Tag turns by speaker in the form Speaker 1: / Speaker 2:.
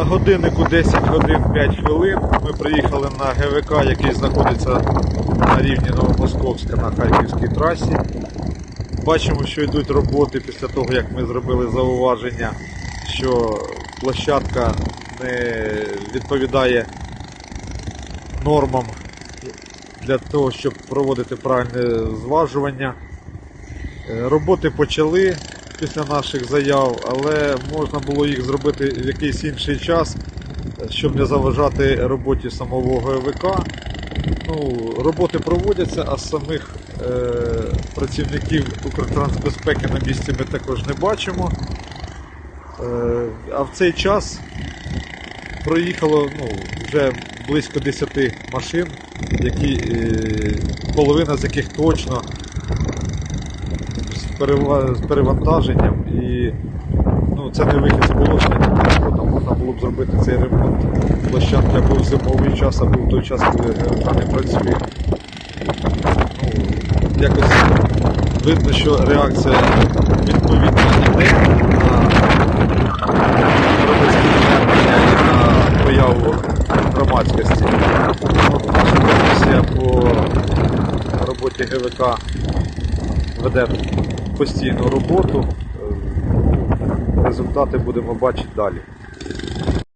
Speaker 1: На годиннику 10 годин 5 хвилин ми приїхали на ГВК, який знаходиться на рівні Новомосковська на Харківській трасі. Бачимо, що йдуть роботи після того, як ми зробили зауваження, що площадка не відповідає нормам для того, щоб проводити правильне зважування. Роботи почали після наших заяв, але можна було їх зробити в якийсь інший час, щоб не заважати роботі самого ГВК. Роботи проводяться, а самих працівників Укртрансбезпеки на місці ми також не бачимо. А в цей час проїхало вже близько 10 машин, половина з яких точно з перевантаженням, і це не вихід з положення, тому можна було б зробити цей ремонт площадки або в зимовий час, або в той час, коли ГВК не працює. Якось видно, що реакція відповідна йде на громадські звернення і на появу громадськості. Наша комісія по роботі ГВК веде постійну роботу. Результати будемо бачити далі.